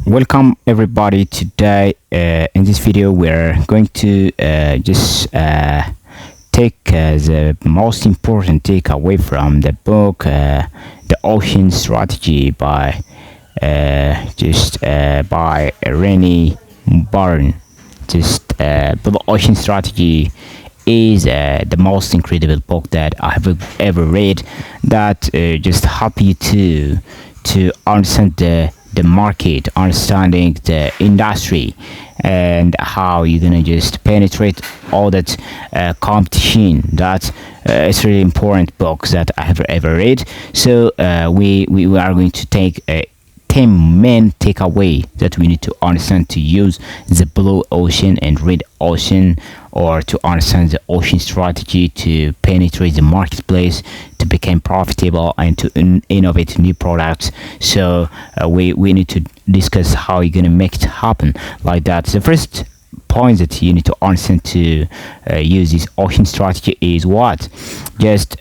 Welcome everybody. Today in this video we're going to just take the most important takeaway from the book The Ocean Strategy by Rennie Barn. The Ocean Strategy is the most incredible book that I have ever read that just help you to understand the market, understanding the industry, and how you're gonna just penetrate all that competition. That it's really important book that I have ever read. So we are going to take a 10 main takeaway that we need to understand to use the blue ocean and red ocean, or to understand the ocean strategy to penetrate the marketplace, to become profitable, and to innovate new products. So we need to discuss how you're gonna make it happen like that. The first point that you need to understand to use this ocean strategy is what? Just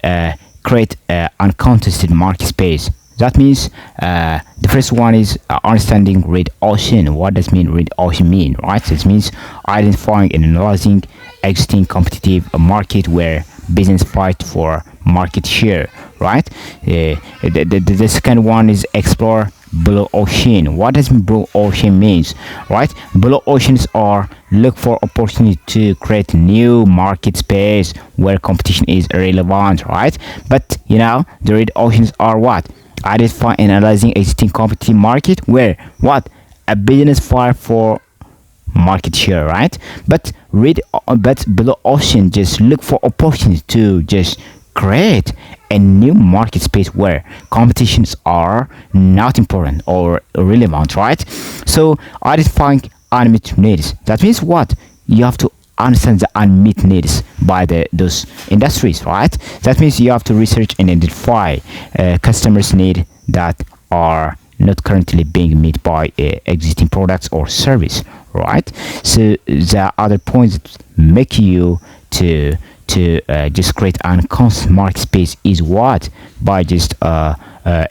create uncontested market space. That means the first one is understanding red ocean. What does mean red ocean mean, right? It means identifying and analyzing existing competitive market where business fight for market share, right? The second one is explore blue ocean. What does blue ocean means, right? Blue oceans are look for opportunity to create new market space where competition is irrelevant, right? But the red oceans are what? Identify and analyzing existing competitive market where what? A business fight for market share, right? But blue ocean just look for opportunity to just create a new market space where competitions are not important or relevant, right? So identifying unmet needs. That means what? You have to understand the unmet needs by those industries, right? That means you have to research and identify customers' need that are not currently being met by existing products or service, right? So the other points that make you to just create a constant market space is what? By just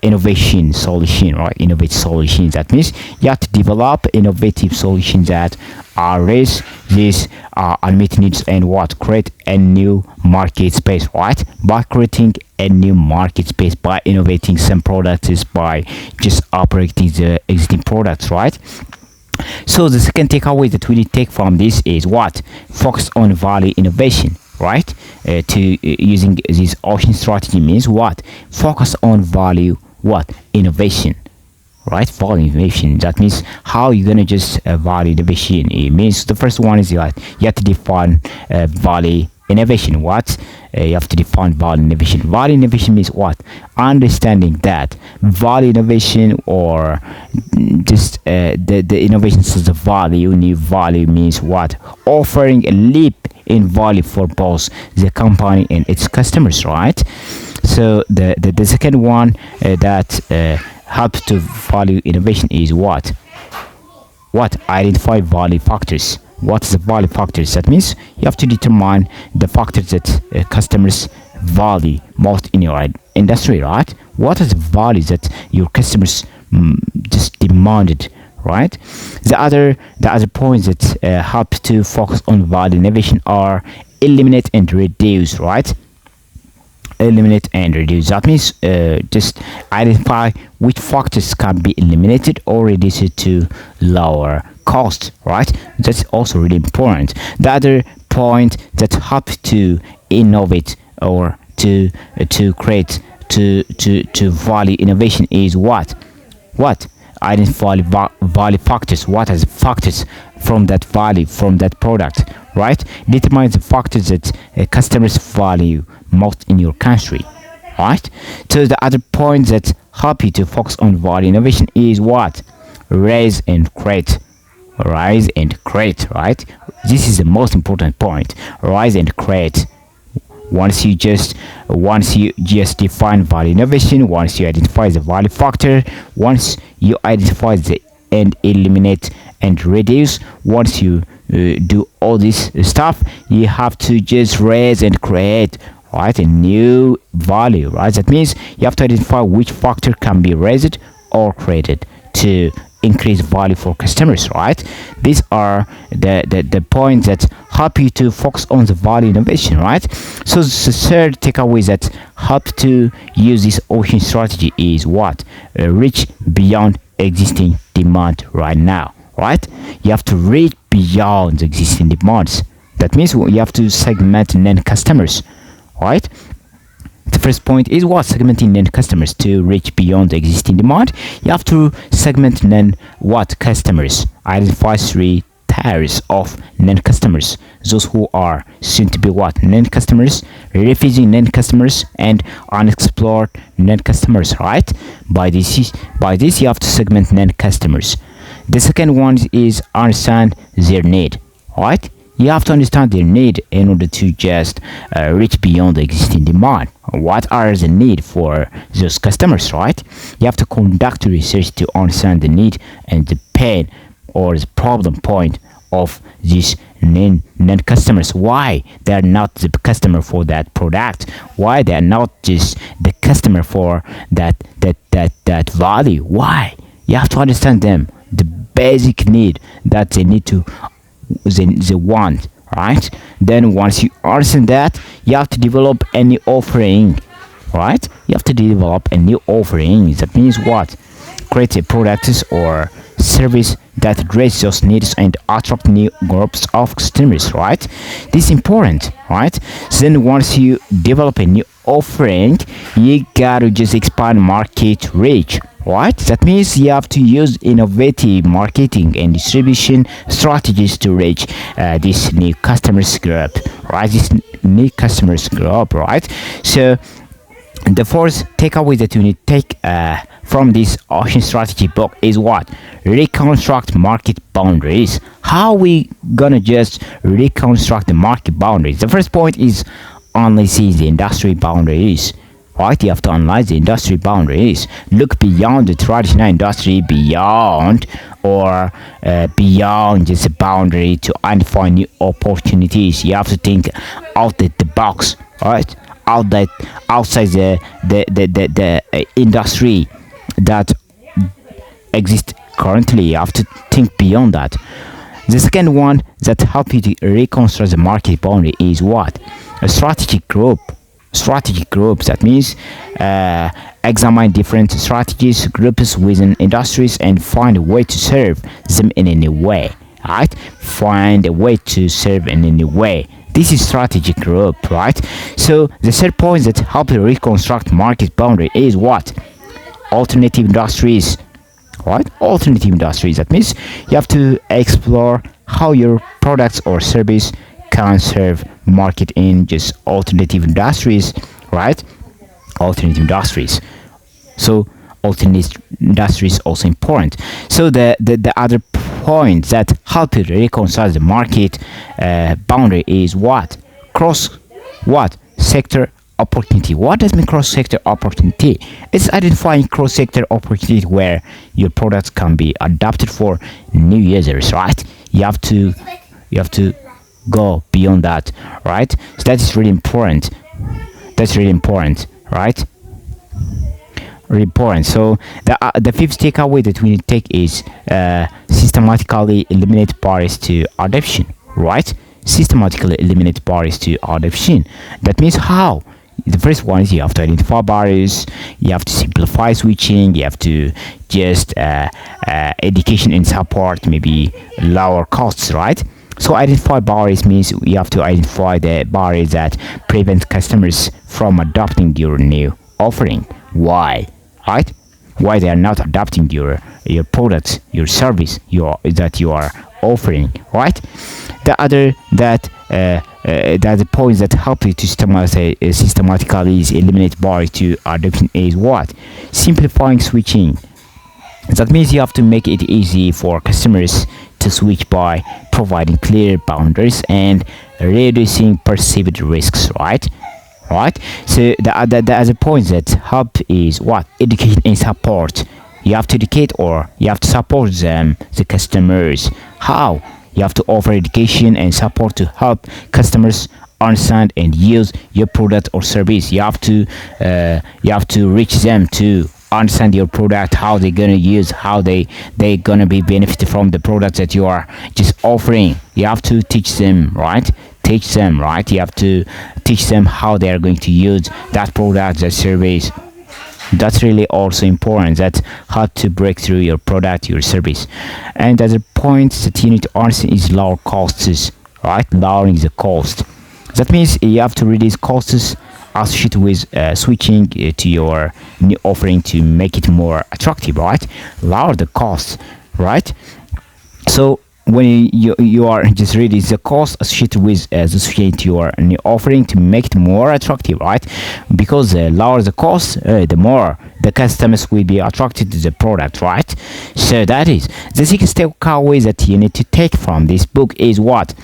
innovation solution, right? Innovate solutions. That means you have to develop innovative solutions that raise these unmet needs and what? Create a new market space, right? By creating a new market space, by innovating some products, is by just operating the existing products, right? So the second takeaway that we need to take from this is what? Focus on value innovation, right? Using this ocean strategy means what? Focus on value innovation, right? Value innovation. That means how you're gonna just value innovation. It means the first one is you have to define value innovation. What? You have to define value innovation. Value innovation means what? Understanding that value innovation, or just the innovations of the value. New value means what? Offering a leap in value for both the company and its customers, right? So the second one that helps to value innovation is what? Identify value factors. What is the value factors? That means you have to determine the factors that customers value most in your industry, right? What is the value that your customers just demanded, right? The other points that help to focus on value innovation are eliminate and reduce, right? Eliminate and reduce. That means just identify which factors can be eliminated or reduced to lower cost, right? That's also really important. The other point that help to innovate or to create to value innovation is what identify value factors. What are the factors from that value, from that product, right? Determine the factors that customers value most in your country, right? So the other point that help you to focus on value innovation is what? Rise and create, right? This is the most important point. Rise and create. Once you just define value innovation, once you identify the value factor, once you identify the and eliminate and reduce, once you do all this stuff, you have to just raise and create, right, a new value, right? That means you have to identify which factor can be raised or created to increase value for customers, right? These are the points that help you to focus on the value innovation, right? So the third takeaway that help to use this ocean strategy is what? Reach beyond existing demand right now, right? You have to reach beyond the existing demands. That means you have to segment end customers, right? The first point is what? Segmenting end customers to reach beyond the existing demand. You have to segment end what? Customers. Identify three tiers of end customers. Those who are soon to be what? End customers, refugee end customers, and unexplored end customers, right? By this you have to segment end customers. The second one is understand their need, right? You have to understand their need in order to just reach beyond the existing demand. What are the need for those customers, right? You have to conduct research to understand the need and the pain or the problem point of these non customers. Why they are not the customer for that product? Why they are not just the customer for that value? Why? You have to understand them, the basic need that they need to they want, right? Then once you understand that, you have to develop a new offering, right? You have to develop a new offering. That means what? Create a product or service that address those needs and attract new groups of customers, right? This is important, right? So then once you develop a new offering, you gotta just expand market reach, right? That means you have to use innovative marketing and distribution strategies to reach this new customers group, right? This new customers group, right? So the fourth takeaway that you need to take from this ocean strategy book is what? Reconstruct market boundaries. How we gonna just reconstruct the market boundaries? The first point is analyze the industry boundaries, right? You have to analyze the industry boundaries. Look beyond the traditional industry, beyond just a boundary to identify new opportunities. You have to think out the box, right? Outside the industry that exists currently. You have to think beyond that. The second one that help you to reconstruct the market boundary is what? A strategic group. Strategic groups. That means examine different strategies, groups within industries, and find a way to serve them in any way. Right? Find a way to serve in any way. This is strategic group, right? So the third point that help you reconstruct market boundary is what? Alternative industries, right? Alternative industries. That means you have to explore how your products or service can serve market in just alternative industries, right? Alternative industries. So alternative industries also important. So the other point that help you reconcile the market boundary is what? Cross what? Sector opportunity. What does mean cross sector opportunity? It's identifying cross sector opportunity where your products can be adapted for new users, right? You have to go beyond that, right? So that is really important. That's really important, right? Really important. So the fifth takeaway that we need to take is systematically eliminate barriers to adoption, right? Systematically eliminate barriers to adoption. That means how? The first one is you have to identify barriers, you have to simplify switching, you have to just education and support, maybe lower costs, right? So identify barriers means you have to identify the barriers that prevent customers from adopting your new offering. Why? Right? Why they are not adopting your products, your service that you are offering, right? The other that the points that help you to systematically eliminate barriers to adoption is what? Simplifying switching. That means you have to make it easy for customers to switch by providing clear boundaries and reducing perceived risks, right? So the other point that help is what? Education and support. You have to educate or you have to support them, the customers. How? You have to offer education and support to help customers understand and use your product or service. You have to reach them to understand your product, how they're gonna use, how they gonna be benefited from the product that you are just offering. You have to teach them, right? Teach them, right? You have to teach them how they are going to use that product, that service. That's really also important, that how to break through your product, your service. And the other point that you need to understand is lower costs, right? Lowering the cost. That means you have to reduce costs associated with switching to your new offering to make it more attractive, right? Lower the costs, right? So when you are just reduce the cost associated with associated to your new offering to make it more attractive, right? Because lower the cost, the more the customers will be attracted to the product, right? So that is the 6-step takeaway that you need to take from this book is what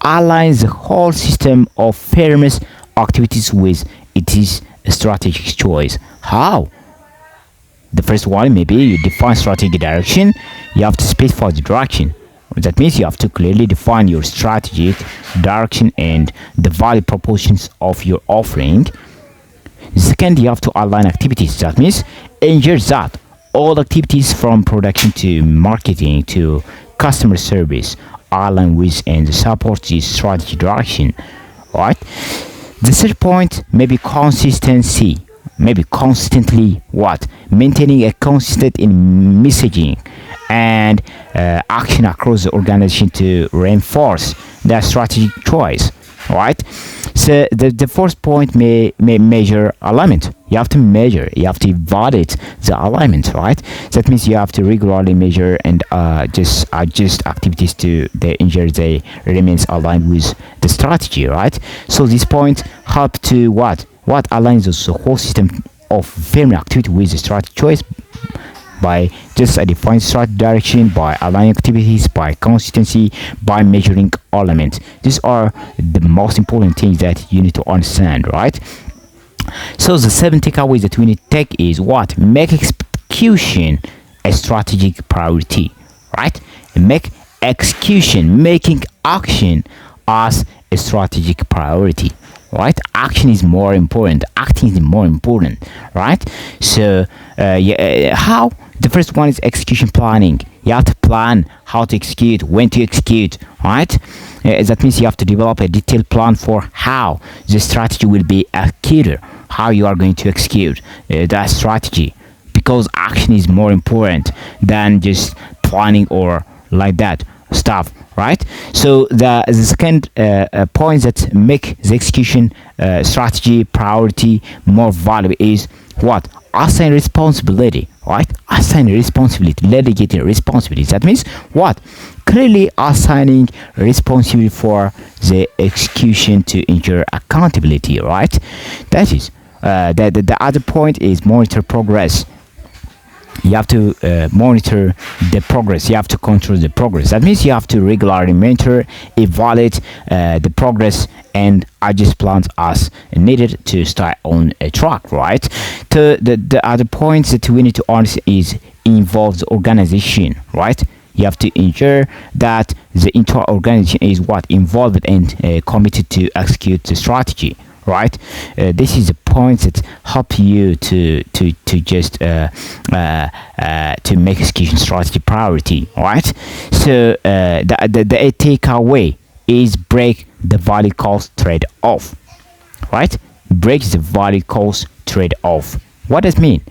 aligns the whole system of firm's activities with its strategic choice. How? The first one, maybe you define strategic direction. You have to specify the direction. That means you have to clearly define your strategic direction and the value propositions of your offering. Second, you have to align activities. That means ensure that all activities from production to marketing to customer service align with and support this strategy direction. Right? The third point, maybe consistency. Maybe constantly what? Maintaining a consistent in messaging and action across the organization to reinforce that strategic choice, right? So the fourth point may measure alignment. You have to measure, you have to evaluate the alignment, right? That means you have to regularly measure and just adjust activities to ensure they remains aligned with the strategy, right? So this point help to what aligns the whole system of firm activity with the strategy choice by just a defined strategy direction, by aligning activities, by consistency, by measuring elements. These are the most important things that you need to understand, right? So the 7 takeaways that we need to take is what? Make execution a strategic priority, right? Make execution, making action as a strategic priority, right? Action is more important, acting is more important, right? So how? The first one is execution planning. You have to plan how to execute, when to execute, right? That means you have to develop a detailed plan for how the strategy will be executed, how you are going to execute that strategy, because action is more important than just planning or like that stuff, right? So the second point that make the execution strategy priority more valuable is what? Assign responsibility, right? Assign responsibility, delegating responsibility. That means what? Clearly assigning responsibility for the execution to ensure accountability, right? That is the other point is monitor progress. You have to monitor the progress. You have to control the progress. That means you have to regularly monitor, evaluate the progress, and adjust plans as needed to stay on a track, right? The other points that we need to understand is involves the organization, right? You have to ensure that the entire organization is what involved and committed to execute the strategy, right? This is the point that help you to just to make execution strategy priority, right? So the takeaway is break the value cost trade-off, right? Break the value cost trade-off. What does it mean?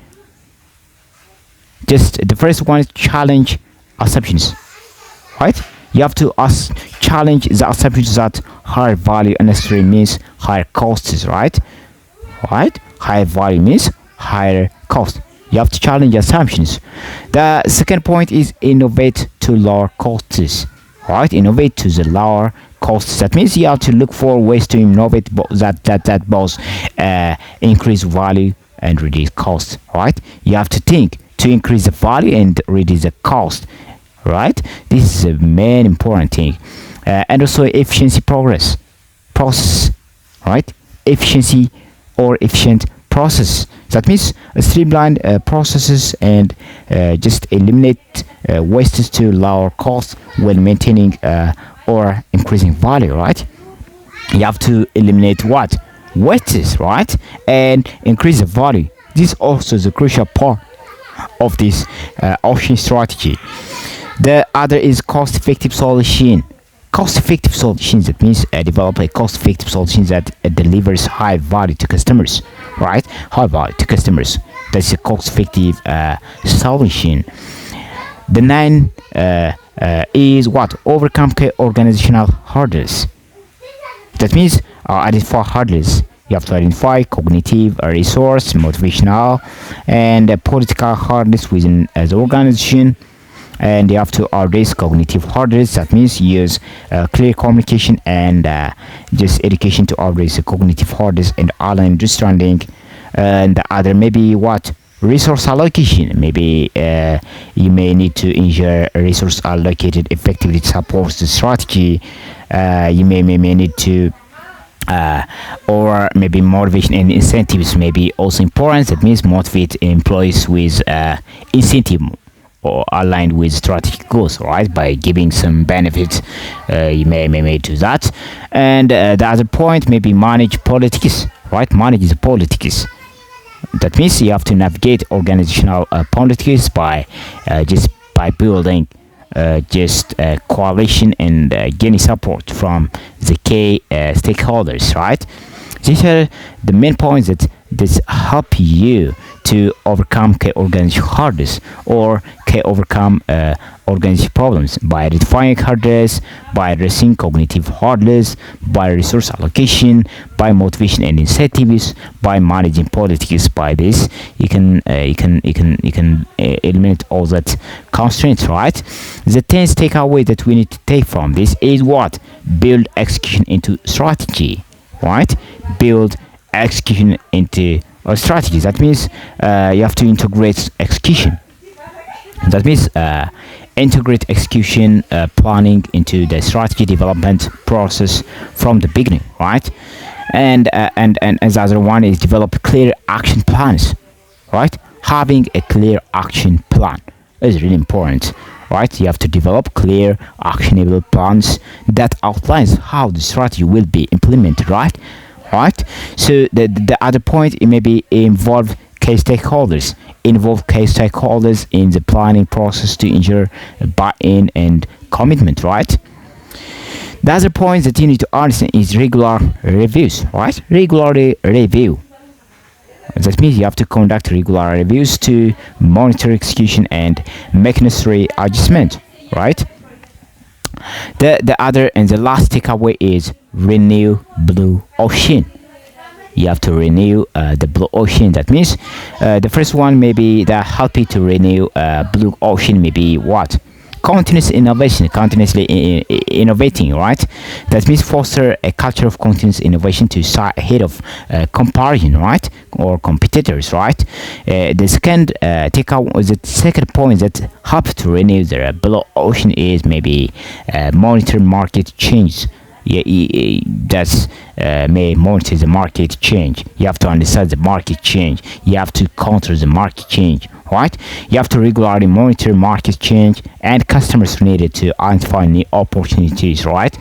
Just the first one is challenge assumptions, right? You have to challenge the assumptions that higher value necessarily means higher costs, right? Right? Higher value means higher cost. You have to challenge assumptions. The second point is innovate to lower costs, right? Innovate to the lower costs. That means you have to look for ways to innovate that both increase value and reduce cost, right? You have to think to increase the value and reduce the cost, right? This is the main important thing. And also efficiency process, right? Efficiency or efficient process. That means streamline processes and just eliminate wastes to lower costs when maintaining or increasing value, right? You have to eliminate what? Wastes, right? And increase the value. This also is a crucial part of this ocean strategy. The other is cost-effective solution. Cost-effective solutions, that means develop a cost-effective solution that delivers high value to customers, right? High value to customers. That's a cost-effective solution. The nine is what? Overcome organizational hurdles. That means identify hurdles. You have to identify cognitive, resource, motivational, and political hurdles within as organization. And you have to address cognitive hurdles. That means use clear communication and just education to address the cognitive hurdles and align understanding. And the other maybe what? Resource allocation. Maybe you may need to ensure resource allocated effectively to support the strategy. You may need to or maybe motivation and incentives may be also important. That means motivate employees with incentive or aligned with strategic goals, right? By giving some benefits, you may do that. And the other point maybe manage politics, right? Manage the politics. That means you have to navigate organizational politics by just by building just coalition and gaining support from the key stakeholders, right? These are the main points that help you to overcome key organizational hurdles or key overcome organizational problems by identifying hurdles, by addressing cognitive hurdles, by resource allocation, by motivation and incentives, by managing politics. By this, you can eliminate all that constraints, right? The 10th takeaway that we need to take from this is what? Build execution into strategy, right? Build execution into a strategy. That means you have to integrate execution. That means integrate execution planning into the strategy development process from the beginning, right? And as the other one is develop clear action plans, right? Having a clear action plan is really important, right? You have to develop clear actionable plans that outlines how the strategy will be implemented, right? Right. So the other point, it may be involve key stakeholders in the planning process to ensure buy-in and commitment, right? The other point that you need to understand is regular reviews, right? Regularly review. That means you have to conduct regular reviews to monitor execution and make necessary adjustment, right? The other and the last takeaway is renew blue ocean. You have to renew the blue ocean. That means the first one maybe that help you to renew blue ocean maybe what? Continuous innovation, continuously innovating, right? That means foster a culture of continuous innovation to stay ahead of comparison, right? Or competitors, right? The second the second point that help to renew the blue ocean is maybe monitor market change. That's may monitor the market change. You have to understand the market change. You have to counter the market change, right? You have to regularly monitor market change and customers needed to identify new opportunities, right?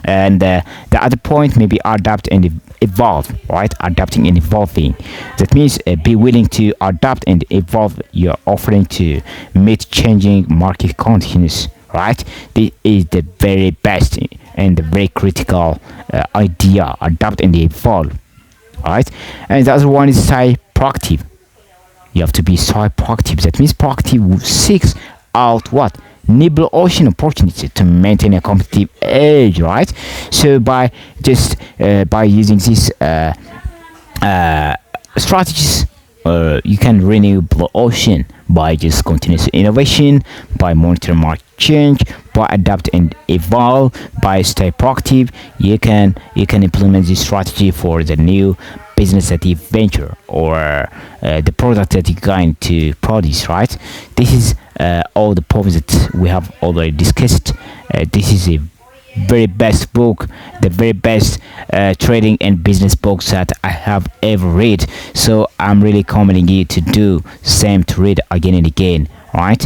And the other point may be adapt and evolve, right? Adapting and evolving. That means be willing to adapt and evolve your offering to meet changing market conditions, right? This is the very best and the very critical idea. Adapt and evolve, right? And the other one is stay proactive. You have to be so proactive. That means proactive seeks out what? New blue ocean opportunity to maintain a competitive edge, right? So by just by using these strategies, you can renew blue ocean by just continuous innovation, by monitor market change, by adapt and evolve, by stay proactive. You can implement this strategy for the new business that you venture or the product that you're going to produce, right? This is all the points that we have already discussed. This is a very best book, the very best trading and business books that I have ever read. So I'm really commending you to do same, to read again and again, right?